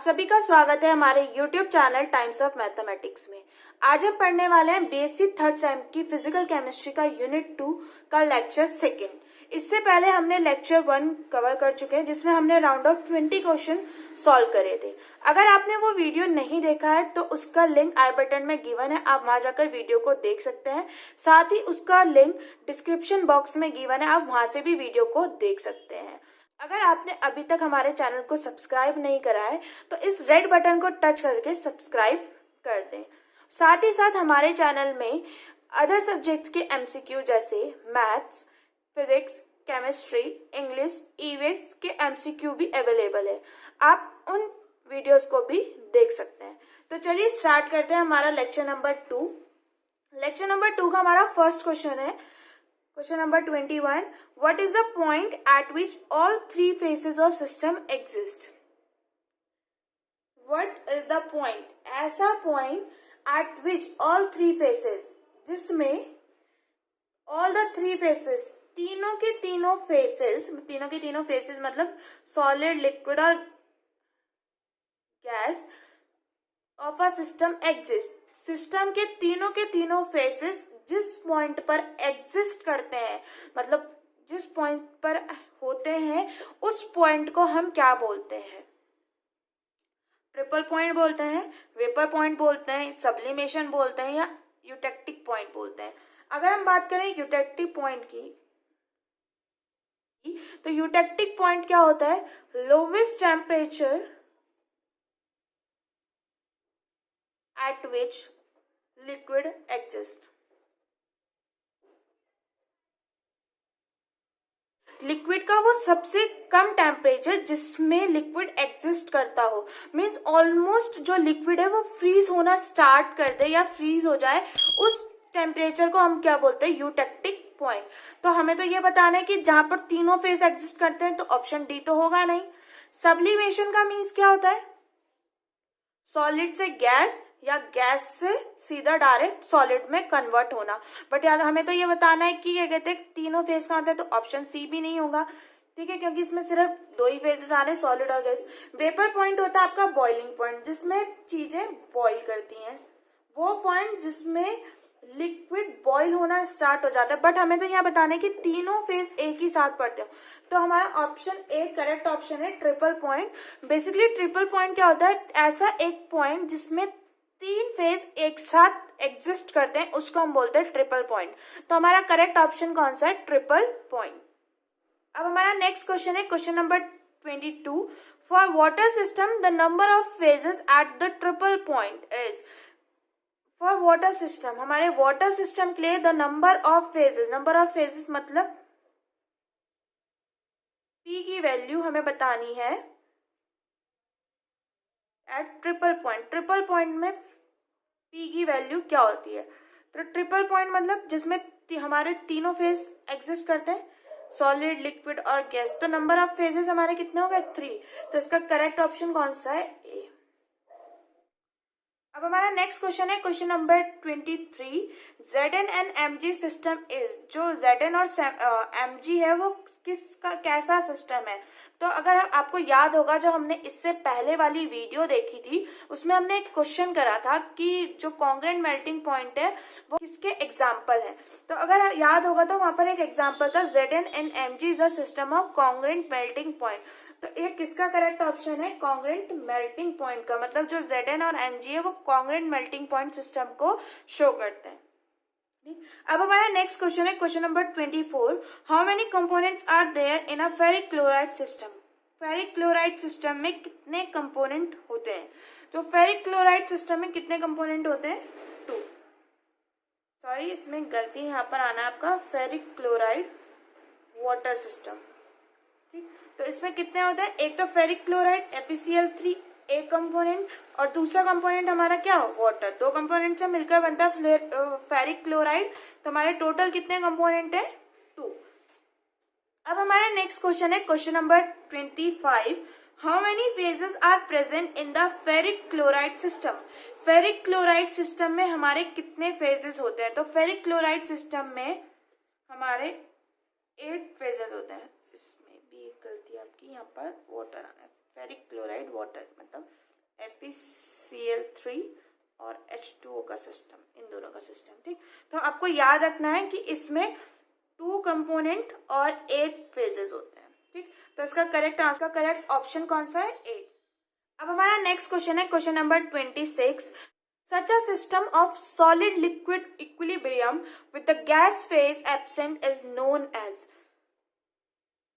सभी का स्वागत है हमारे YouTube channel times of mathematics में। आज हम पढ़ने वाले हैं बेसिक थर्ड सेम की फिजिकल केमिस्ट्री का यूनिट 2 का लेक्चर सेकेंड। इससे पहले हमने लेक्चर 1 कवर कर चुके हैं जिसमें हमने राउंड ऑफ 20 क्वेश्चन सॉल्व करे थे। अगर आपने वो वीडियो नहीं देखा है तो उसका लिंक आई बटन में गिवन है, आप वहां जाकर वीडियो को देख सकते हैं। साथ ही उसका लिंक डिस्क्रिप्शन बॉक्स में गिवन है, आप वहां से भी वीडियो को देख सकते हैं। अगर आपने अभी तक हमारे चैनल को सब्सक्राइब नहीं करा है तो इस रेड बटन को टच करके सब्सक्राइब कर दें। साथ ही साथ हमारे चैनल में अदर सब्जेक्ट के एमसीक्यू जैसे maths, physics, chemistry, English, EVS के एमसीक्यू भी अवेलेबल है, आप उन वीडियोस को भी देख सकते हैं। तो चलिए स्टार्ट करते हैं हमारा लेक्चर नंबर 2। लेक्चर नंबर 2 का हमारा फर्स्ट क्वेश्चन है, question number 21। What is the point at which all three phases of system exist? What is the point? ऐसा point at which all three phases, जिसमें all the three phases, तीनों के तीनों phases मतलब solid, liquid और gas of a system exist. System के तीनों phases जिस पॉइंट पर एग्जिस्ट करते हैं, मतलब जिस पॉइंट पर होते हैं, उस पॉइंट को हम क्या बोलते हैं? ट्रिपल पॉइंट बोलते हैं, वेपर पॉइंट बोलते हैं, सब्लिमेशन बोलते हैं या यूटेक्टिक पॉइंट बोलते हैं। अगर हम बात करें यूटेक्टिक पॉइंट की, तो यूटेक्टिक पॉइंट क्या होता है? Lowest temperature at which liquid exist. Liquid का वो सबसे कम टेम्परेचर जिसमें लिक्विड एग्जिस्ट करता हो, मीन्स ऑलमोस्ट जो लिक्विड है वो फ्रीज होना स्टार्ट कर दे या फ्रीज हो जाए, उस टेम्परेचर को हम क्या बोलते हैं? Eutectic point. तो हमें तो ये बताना है कि जहां पर तीनों फेज एग्जिस्ट करते हैं, तो ऑप्शन डी तो होगा नहीं। सब्लिमेशन का मीन्स क्या होता है? सॉलिड से गैस या गैस से सीधा डायरेक्ट सॉलिड में कन्वर्ट होना। बट याद हमें तो ये बताना है कि ये कहते हैं तीनों फेज कहाँ होता है, तो ऑप्शन सी भी नहीं होगा, ठीक है, क्योंकि इसमें सिर्फ दो ही फेजेस आ रहे हैं, सॉलिड और गैस। वेपर पॉइंट होता है आपका बॉइलिंग पॉइंट, जिसमें चीजें बॉइल करती हैं, वो पॉइंट जिसमें लिक्विड बॉइल होना स्टार्ट हो जाता है। बट हमें तो यहाँ बताना है कि तीनों फेज एक ही साथ पड़ते हो, तो हमारा ऑप्शन ए करेक्ट ऑप्शन है, triple point. Basically triple point क्या होता है? ऐसा एक पॉइंट जिसमें तीन फेज एक साथ एग्जिस्ट करते हैं, उसको हम बोलते हैं ट्रिपल पॉइंट। तो हमारा करेक्ट ऑप्शन कौन सा है? Triple point. अब हमारा नेक्स्ट क्वेश्चन है, question number 22। For water system the number of phases at the triple point is. For water system, हमारे वाटर सिस्टम के लिए द नंबर ऑफ फेजेस मतलब P की वैल्यू हमें बतानी है at triple point. Triple point में P की वैल्यू क्या होती है? तो ट्रिपल पॉइंट मतलब जिसमें हमारे तीनों फेज एग्जिस्ट करते हैं, सॉलिड, लिक्विड और गैस। तो नंबर ऑफ फेजेस हमारे कितने हो गए? 3। तो इसका करेक्ट ऑप्शन कौन सा है? ए। अब हमारा नेक्स्ट क्वेश्चन है, question number 23। Zn and mg system is. जो Zn और mg है वो किसका कैसा सिस्टम है? तो अगर आपको याद होगा, जो हमने इससे पहले वाली वीडियो देखी थी उसमें हमने एक क्वेश्चन करा था कि जो कॉन्ग्रेंट मेल्टिंग पॉइंट है वो किसके एग्जाम्पल है। तो अगर याद होगा तो वहां पर एक एग्जाम्पल था, Zn and mg is a system of congruent melting point. तो ये किसका करेक्ट ऑप्शन है? कॉन्ग्रेंट मेल्टिंग पॉइंट का, मतलब जो Zn और mg है वो कॉन्ग्रेंट मेल्टिंग पॉइंट सिस्टम को शो करते हैं। अब हमारा नेक्स्ट क्वेश्चन है, question number 24। How many components are there in a ferric chloride system. Ferric chloride system में कितने कंपोनेंट होते हैं? तो फेरिक क्लोराइड सिस्टम में कितने कंपोनेंट होते हैं? 2। सॉरी, इसमें गलती यहाँ पर आना है आपका, फेरिक क्लोराइड वाटर सिस्टम, ठीक। तो इसमें कितने होते हैं? एक तो फेरिक क्लोराइड FeCl3 एक कंपोनेंट, और दूसरा कंपोनेंट हमारा क्या हो? वाटर। दो कंपोनेंट से मिलकर बनता है फेरिक क्लोराइड। तो हमारे टोटल कितने कंपोनेंट है? 2। अब हमारा नेक्स्ट क्वेश्चन है, question number 25। How many phases are present in the ferric chloride system. Ferric chloride system में हमारे कितने फेजेस होते हैं? तो फेरिक क्लोराइड सिस्टम में हमारे 8 फेजेस होते हैं। इसमें भी एक गलती आपकी, यहाँ पर वाटर आना है, फेरिक क्लोराइड वाटर मतलब FeCl3 और H2O का सिस्टम, इन दोनों का सिस्टम। ठीक, तो आपको याद रखना है कि इसमें 2 कंपोनेंट और 8 फेजेस होते हैं। ठीक, तो इसका करेक्ट ऑप्शन कौन सा है? 8। अब हमारा नेक्स्ट क्वेश्चन है question number 26। Such a system of solid liquid equilibrium with the gas phase absent is known as।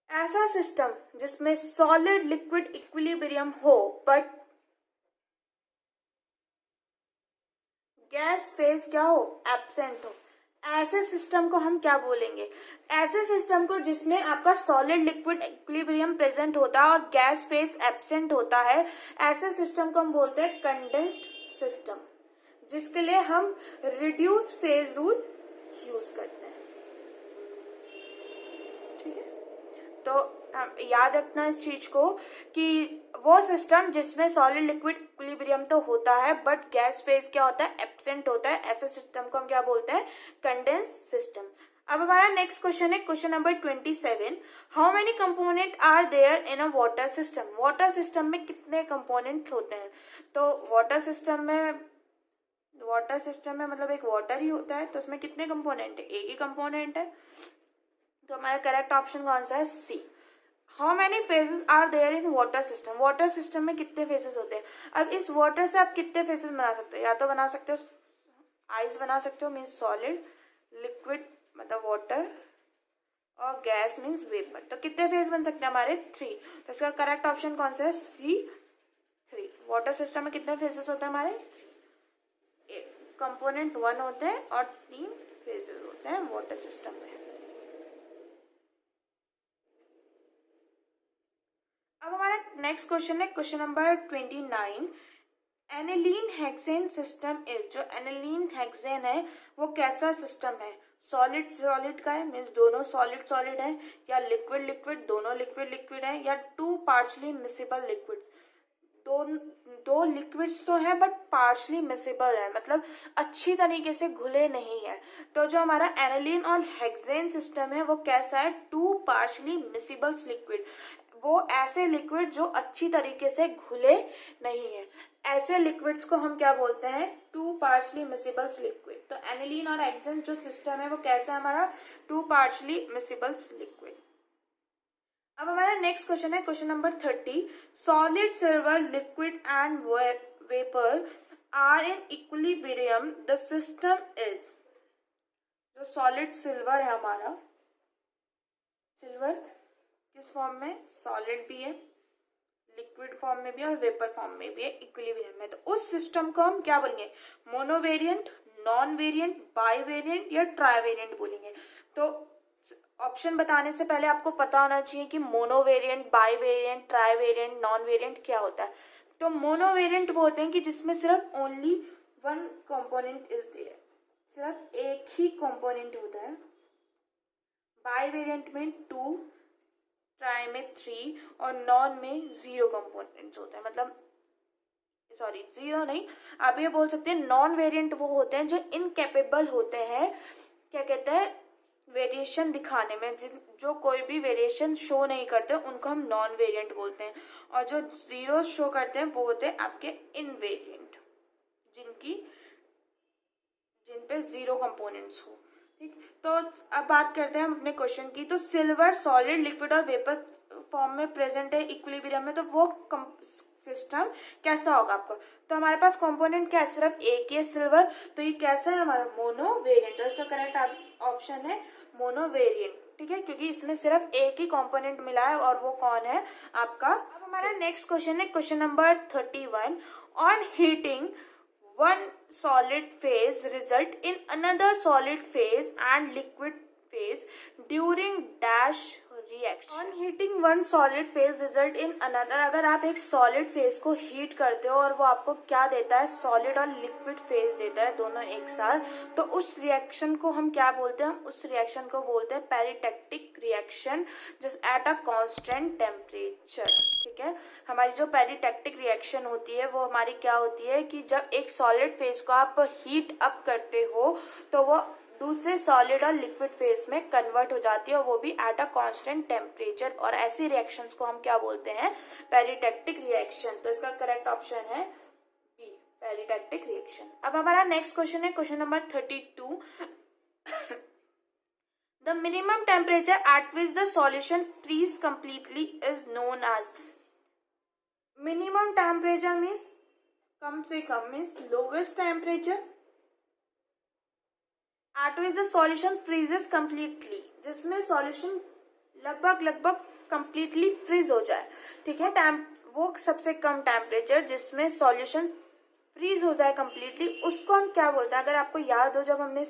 ऐसा सिस्टम जिसमें सॉलिड लिक्विड इक्विलिब्रियम हो बट गैस फेज क्या हो? एब्सेंट हो, ऐसे सिस्टम को हम क्या बोलेंगे? ऐसे सिस्टम को जिसमें आपका सॉलिड लिक्विड इक्विलिब्रियम प्रेजेंट होता है और गैस फेज एब्सेंट होता है, ऐसे सिस्टम को हम बोलते हैं कंडेंस्ड सिस्टम, जिसके लिए हम रिड्यूस फेज रूल यूज करते हैं। ठीक है, तो याद रखना इस चीज को कि वो सिस्टम जिसमें सॉलिड लिक्विड इक्विलिब्रियम तो होता है बट गैस फेज क्या होता है? एब्सेंट होता है, ऐसे सिस्टम को हम क्या बोलते हैं? Condense system. अब हमारा नेक्स्ट क्वेश्चन है question number 27। How many component are there in a water system? Water system में कितने कंपोनेंट होते हैं? तो वाटर सिस्टम में मतलब एक वाटर ही होता है, तो उसमें कितने कंपोनेंट है? एक ही कंपोनेंट है। तो हमारा करेक्ट ऑप्शन कौन सा है? C. How many phases are there in water system? Water system में कितने फेजेस होते हैं? अब इस वाटर से आप कितने फेजेस बना सकते हो? या तो बना सकते हो आइस बना सकते हो, मीन्स सॉलिड, लिक्विड मतलब वाटर, और गैस मीन्स वेपर। तो कितने फेज बन सकते हैं हमारे? 3। तो इसका करेक्ट ऑप्शन कौन सा है? सी, 3। वाटर सिस्टम में कितने फेजेस होते हैं हमारे? 3। कंपोनेंट 1 होते हैं और 3 फेजेस होते हैं वाटर सिस्टम में। अब हमारा नेक्स्ट क्वेश्चन है question number 29। Aniline hexane system is. जो एनिलीन हेक्सेन है वो कैसा सिस्टम है? सॉलिड सॉलिड का है, मीन्स दोनों सॉलिड सॉलिड है, या लिक्विड लिक्विड, दोनों लिक्विड लिक्विड है, या 2 पार्शली मिसिबल लिक्विड्स, दो लिक्विड्स तो है बट पार्शली मिसिबल है, मतलब अच्छी तरीके से घुले नहीं है। तो जो हमारा एनिलीन और हेक्सेन सिस्टम है वो कैसा है? 2 पार्शली मिसिबल लिक्विड, वो ऐसे लिक्विड जो अच्छी तरीके से घुले नहीं है, ऐसे लिक्विड्स को हम क्या बोलते हैं? 2 पार्शली मिसिबल लिक्विड। तो एनिलीन और हेक्सेन जो सिस्टम है वो कैसा है हमारा? 2 पार्शली मिसिबल लिक्विड। अब हमारा नेक्स्ट क्वेश्चन है question number 30। Solid, silver, liquid and vapour are in equilibrium, the system is. जो सॉलिड सिल्वर है हमारा, सिल्वर किस फॉर्म में? सॉलिड भी है, लिक्विड फॉर्म में भी है और वेपर फॉर्म में भी है, इक्विलिब्रियम में। तो उस सिस्टम को हम क्या बोलेंगे? मोनोवेरिएंट, नॉन वेरिएंट, बाईवेरिएंट या ट्राइवेरिएंट बोलेंगे। तो ऑप्शन बताने से पहले आपको पता होना चाहिए कि मोनोवेरिएंट, बाईवेरिएंट, ट्राइवेरिएंट, नॉन वेरिएंट क्या होता है। तो मोनोवेरिएंट वो होते हैं कि जिसमें सिर्फ ओनली 1 कंपोनेंट इज देयर, सिर्फ एक ही कंपोनेंट होता है। बाईवेरिएंट में 2, ट्राई में 3 और नॉन में 0 कंपोनेंट्स होते हैं, मतलब सॉरी 0 नहीं, आप ये बोल सकते हैं नॉन वेरिएंट वो होते हैं जो इनकेपेबल होते हैं, क्या कहते हैं, वेरिएशन दिखाने में, जो कोई भी वेरिएशन शो नहीं करते उनको हम नॉन वेरिएंट बोलते हैं, और जो 0 शो करते हैं वो होते हैं आपके इनवेरिएंट, जिन पे 0 कंपोनेंट्स हो। ठीक, तो अब बात करते हैं हम अपने क्वेश्चन की। तो सिल्वर सॉलिड, लिक्विड और वेपर फॉर्म में प्रेजेंट है इक्विलिब्रियम में, तो वो सिस्टम कैसा होगा आपको? तो हमारे पास कंपोनेंट क्या है? सिर्फ एक ही है, सिल्वर, तो ये कैसा है हमारा? Mono variant. तो इसका करेक्ट ऑप्शन है मोनो वेरिएंट। ठीक है, क्योंकि इसमें सिर्फ एक ही कंपोनेंट मिला है और वो कौन है? आपका। अब हमारा नेक्स्ट क्वेश्चन है question number 31। On heating one solid phase result in another solid phase and liquid phase during dash reaction। On heating one solid phase result in another, अगर आप एक solid phase को heat करते हो और वो आपको क्या देता है? solid और liquid phase देता है, दोनों एक साथ, तो उस reaction को हम क्या बोलते हैं? हम उस reaction को बोलते हैं peritectic reaction just at a constant temperature। ठीक है, हमारी जो पेरिटेक्टिक रिएक्शन होती है वो हमारी क्या होती है कि जब एक सॉलिड फेज को आप हीट अप करते हो तो वो दूसरे सॉलिड और लिक्विड फेज में कन्वर्ट हो जाती है, और वो भी एट अ कांस्टेंट टेम्परेचर। और ऐसी रिएक्शंस को हम क्या बोलते हैं? Peritectic reaction. तो इसका करेक्ट ऑप्शन है बी, पेरिटेक्टिक रिएक्शन। अब हमारा नेक्स्ट क्वेश्चन है question number 32। The minimum temperature at which the solution freeze completely is known as। minimum temperature means कम से कम means lowest temperature at which the solution freezes completely, जिसमें solution लगभग completely freeze हो जाए, ठीक है। वो सबसे कम टेम्परेचर जिसमें सॉल्यूशन फ्रीज हो जाए कम्प्लीटली, उसको हम क्या बोलते हैं? अगर आपको याद हो, जब हमने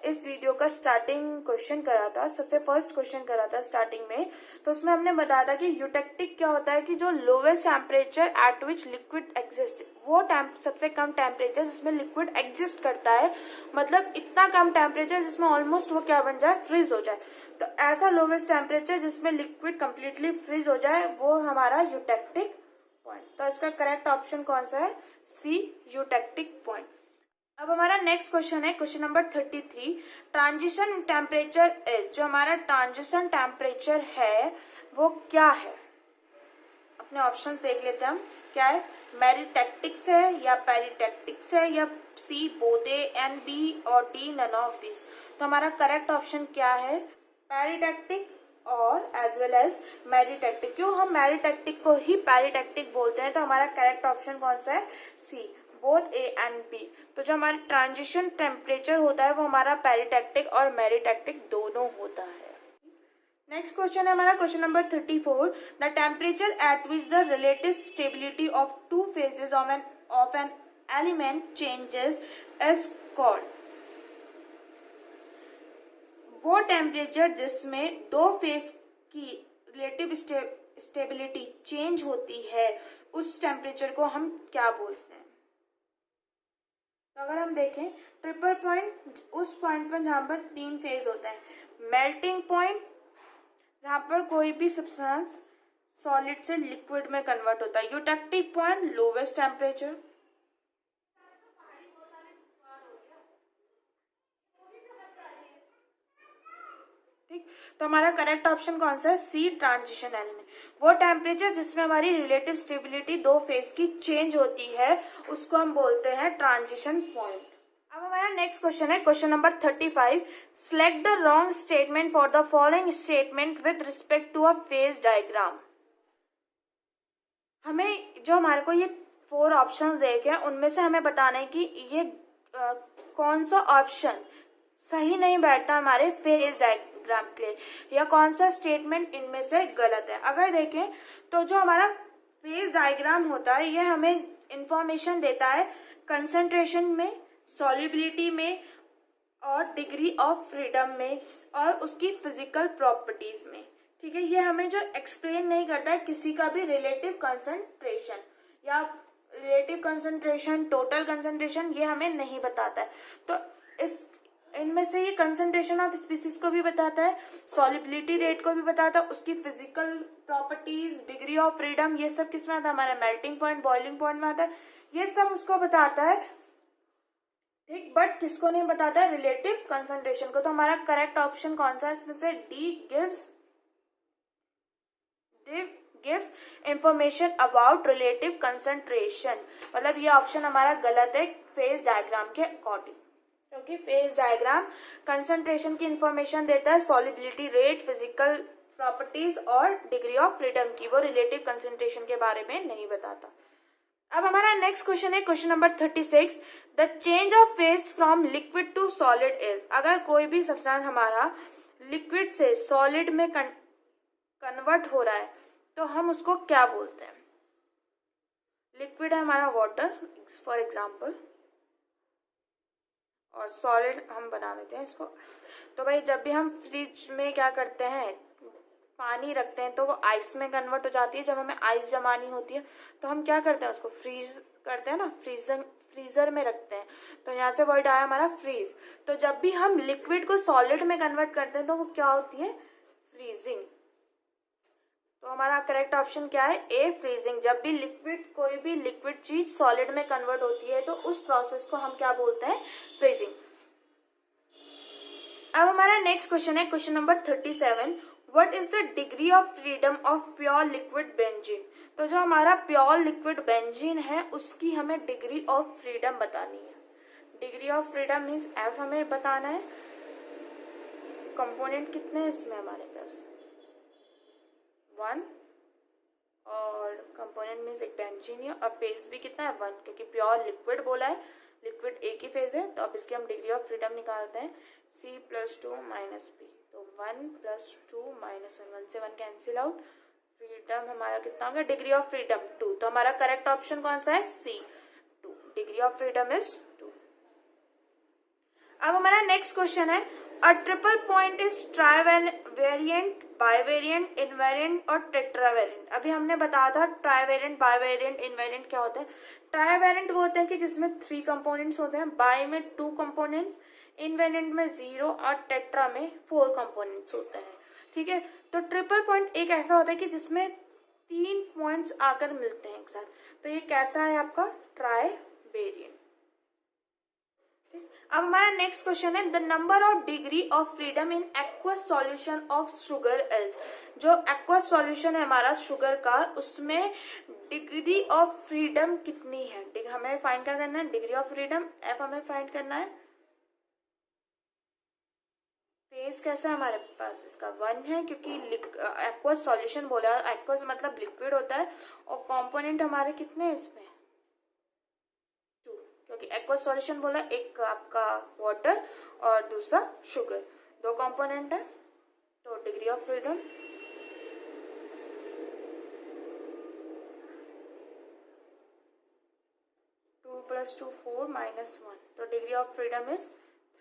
इस वीडियो का स्टार्टिंग क्वेश्चन करा था, सबसे फर्स्ट क्वेश्चन करा था स्टार्टिंग में, तो उसमें हमने बताया था कि यूटेक्टिक क्या होता है कि जो lowest temperature at which liquid exist, वो सबसे कम टेम्परेचर जिसमें लिक्विड एग्जिस्ट करता है, मतलब इतना कम टेम्परेचर जिसमें ऑलमोस्ट वो क्या बन जाए? फ्रीज हो जाए। तो ऐसा लोवेस्ट टेम्परेचर जिसमें लिक्विड कम्प्लीटली फ्रीज हो जाए, वो हमारा यूटेक्टिक पॉइंट। तो इसका करेक्ट ऑप्शन कौन सा है? सी, यूटेक्टिक पॉइंट। अब हमारा नेक्स्ट क्वेश्चन है question number 33। Transition temperature is, जो हमारा ट्रांजिशन टेम्परेचर है वो क्या है? अपने ऑप्शन देख लेते हैं हम, क्या है? मेरिटेक्टिक्स है या पेरिटेक्टिक्स है या C both A and B और डी नन ऑफ दिस। तो हमारा करेक्ट ऑप्शन क्या है? पेरिटेक्टिक और एज वेल एज मेरिटेक्टिक। क्यों हम मेरिटेक्टिक को ही पेरिटेक्टिक बोलते हैं? तो हमारा करेक्ट ऑप्शन कौन सा है? सी, बोथ ए एंड बी। तो जो हमारा ट्रांजिशन टेम्परेचर होता है वो हमारा पेरिटेक्टिक और मेरिटेक्टिक दोनों होता है। नेक्स्ट क्वेश्चन है हमारा question number 34। The temperature at which the relative stability of two phases of an element changes is called. वो टेम्परेचर जिसमें दो फेज की रिलेटिव स्टेबिलिटी चेंज होती है, उस टेम्परेचर को हम क्या बोलते हैं? तो अगर हम देखें ट्रिपल पॉइंट, उस पॉइंट पर जहां पर तीन फेज होते हैं। मेल्टिंग पॉइंट, जहां पर कोई भी सब्सटेंस सॉलिड से लिक्विड में कन्वर्ट होता है। Eutectic point, lowest temperature. ठीक, तो हमारा करेक्ट ऑप्शन कौन सा है? सी, ट्रांजिशन एलिमेंट। वो टेम्परेचर जिसमें हमारी रिलेटिव स्टेबिलिटी दो फेज की चेंज होती है, उसको हम बोलते हैं ट्रांजिशन पॉइंट। अब हमारा नेक्स्ट क्वेश्चन है question number 35। Select the wrong statement for the following statement with respect to a phase diagram. हमें जो हमारे को ये 4 ऑप्शन देखे हैं, उनमें से हमें बताना है कि ये कौन सा ऑप्शन सही नहीं बैठता हमारे फेज डायग्राम के लिए, या कौन सा स्टेटमेंट इनमें से गलत है। अगर देखें तो जो हमारा फेज डायग्राम होता है, ये हमें इंफॉर्मेशन देता है कंसंट्रेशन में, सॉल्युबिलिटी में और डिग्री ऑफ फ्रीडम में और उसकी फिजिकल प्रॉपर्टीज में। ठीक है, ये हमें जो एक्सप्लेन नहीं करता है किसी का भी रिलेटिव कंसंट्रेशन या रिलेटिव कंसंट्रेशन, टोटल कंसंट्रेशन, ये हमें नहीं बताता है। तो इनमें से ये कंसंट्रेशन ऑफ स्पीसीज को भी बताता है, सॉल्युबिलिटी रेट को भी बताता है, उसकी physical properties, degree of freedom, ये सब किसमें आता है? हमारा मेल्टिंग पॉइंट, बॉइलिंग पॉइंट में आता है। ये सब उसको बताता है, ठीक, बट किसको नहीं बताता है? रिलेटिव कंसंट्रेशन को। तो हमारा करेक्ट ऑप्शन कौन सा है इसमें से? D, gives information about relative concentration. मतलब ये ऑप्शन हमारा गलत है फेज डायग्राम के अकॉर्डिंग, क्योंकि फेज डायग्राम कंसंट्रेशन की इंफॉर्मेशन देता है, सॉल्युबिलिटी रेट, फिजिकल प्रॉपर्टीज और डिग्री ऑफ फ्रीडम की, वो रिलेटिव कंसंट्रेशन के बारे में नहीं बताता। अब हमारा नेक्स्ट क्वेश्चन है question number 36। The change of phase from liquid to solid is. अगर कोई भी सब्सटेंस हमारा लिक्विड से सॉलिड में कन्वर्ट हो रहा है, तो हम उसको क्या बोलते हैं? लिक्विड है हमारा वाटर फॉर एग्जाम्पल, और सॉलिड हम बना देते हैं इसको। तो भाई जब भी हम फ्रिज में क्या करते हैं, पानी रखते हैं, तो वो आइस में कन्वर्ट हो जाती है। जब हमें आइस जमानी होती है तो हम क्या करते हैं? उसको फ्रीज करते हैं ना, फ्रीजर में रखते हैं। तो यहाँ से वर्ड आया हमारा फ्रीज। तो जब भी हम लिक्विड को सॉलिड में कन्वर्ट करते हैं तो वो क्या होती है? फ्रीजिंग। तो हमारा करेक्ट ऑप्शन क्या है? ए, फ्रीजिंग। जब भी कोई भी लिक्विड चीज सॉलिड में कन्वर्ट होती है तो उस प्रोसेस को हम क्या बोलते हैं? फ्रीजिंग। अब हमारा नेक्स्ट क्वेश्चन है question number 37, what is the degree of freedom of pure liquid benzene. तो जो हमारा प्योर लिक्विड बेंजीन है उसकी हमें डिग्री ऑफ फ्रीडम बतानी है। Degree of freedom means F हमें बताना है। कंपोनेंट कितने हैं इसमें हमारे पास 1 और कंपोनेंट मीन्स एक बेंजीन है और फेज भी कितना है 1 क्योंकि प्योर लिक्विड बोला है, लिक्विड एक ही फेज है। तो अब इसकी हम डिग्री ऑफ फ्रीडम निकालते हैं C+2 माइनस P। तो 1 + 2 - 1 1 से 1 कैंसिल आउट। फ्रीडम हमारा कितना हो गया डिग्री ऑफ फ्रीडम 2। तो हमारा करेक्ट ऑप्शन कौन सा है C 2। Degree of freedom is 2। अब हमारा नेक्स्ट क्वेश्चन है a triple point is trivariant, bivariant, invariant और टेट्रावेरिएंट। अभी हमने बताया था ट्राइवेरिएंट, बाइवेरिएंट, इनवेरिएंट क्या होता है। ट्राइवेरिएंट वो होते हैं कि जिसमें 3 कंपोनेंट्स होते हैं, बाई में 2 कंपोनेंट्स, इनवेरिएंट में 0 और टेट्रा में 4 कंपोनेंट्स होते हैं। ठीक है, तो ट्रिपल पॉइंट एक ऐसा होता है कि जिसमें 3 पॉइंट्स आकर मिलते हैं एक साथ। तो ये कैसा है आपका ट्राइवेरिएंट। अब हमारा नेक्स्ट क्वेश्चन है the number of degree of freedom in aqueous solution of sugar is. जो एक्वस सॉल्यूशन है हमारा शुगर का, उसमें डिग्री ऑफ फ्रीडम कितनी है। हमें फाइंड क्या करना है डिग्री ऑफ फ्रीडम, एफ हमें फाइंड करना है। फेज कैसा है हमारे पास इसका 1 है क्योंकि एक्वस सॉल्यूशन बोला, एक्वस मतलब लिक्विड होता है और कंपोनेंट हमारे कितने हैं इसमें क्योंकि एक्वस सॉल्यूशन बोला, एक आपका वाटर और दूसरा शुगर, 2 कंपोनेंट है। तो डिग्री ऑफ फ्रीडम 2 + 2 4 - 1। तो डिग्री ऑफ फ्रीडम इज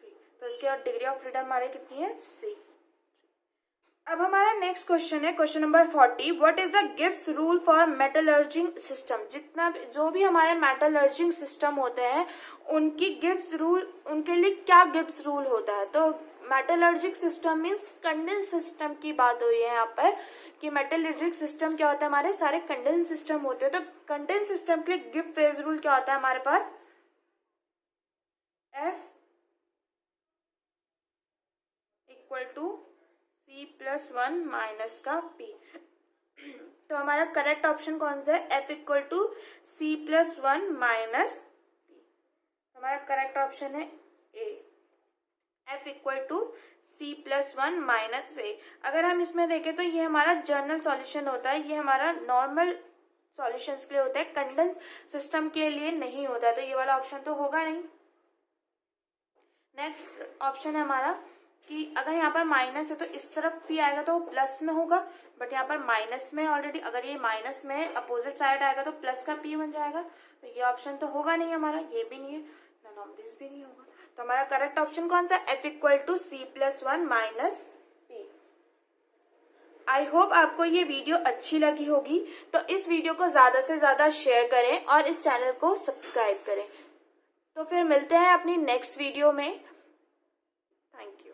3। तो इसके बाद डिग्री ऑफ फ्रीडम हमारे कितनी है C। अब हमारा नेक्स्ट क्वेश्चन है question number 40, what is the Gibbs rule for metallurgical system. जितना जो भी हमारे मेटलर्जिंग सिस्टम होते हैं उनकी गिब्स रूल, उनके लिए क्या गिब्स रूल होता है। तो मेटलर्जिक सिस्टम मीन्स कंडेंस सिस्टम की बात हुई है यहाँ पर कि मेटलर्जिक सिस्टम क्या होता है, हमारे सारे कंडेंस सिस्टम होते हैं। तो कंडेंस सिस्टम के लिए गिब्स फेज रूल क्या होता है हमारे पास F = C+1 माइनस का P। तो हमारा करेक्ट ऑप्शन कौन सा है F = C+1 माइनस P। हमारा करेक्ट ऑप्शन है A, F = C+1 minus A। अगर हम इसमें देखें तो ये हमारा जनरल सॉल्यूशन होता है, ये हमारा नॉर्मल सॉल्यूशंस के लिए होता है, कंडेंस सिस्टम के लिए नहीं होता है। तो ये वाला ऑप्शन तो होगा नहीं। नेक्स्ट ऑप्शन है हमारा कि अगर यहाँ पर माइनस है तो इस तरफ P आएगा तो प्लस में होगा, बट यहाँ पर माइनस में ऑलरेडी, अगर ये माइनस में अपोजिट साइड आएगा तो प्लस का P बन जाएगा। तो ये ऑप्शन तो होगा नहीं हमारा, ये भी नहीं है, नन ऑफ दिस भी नहीं होगा। तो हमारा करेक्ट ऑप्शन कौन सा F = C+1 minus P। I hope आपको ये वीडियो अच्छी लगी होगी, तो इस वीडियो को ज्यादा से ज्यादा शेयर करें और इस चैनल को सब्सक्राइब करें। तो फिर मिलते हैं अपनी नेक्स्ट वीडियो में। Thank you.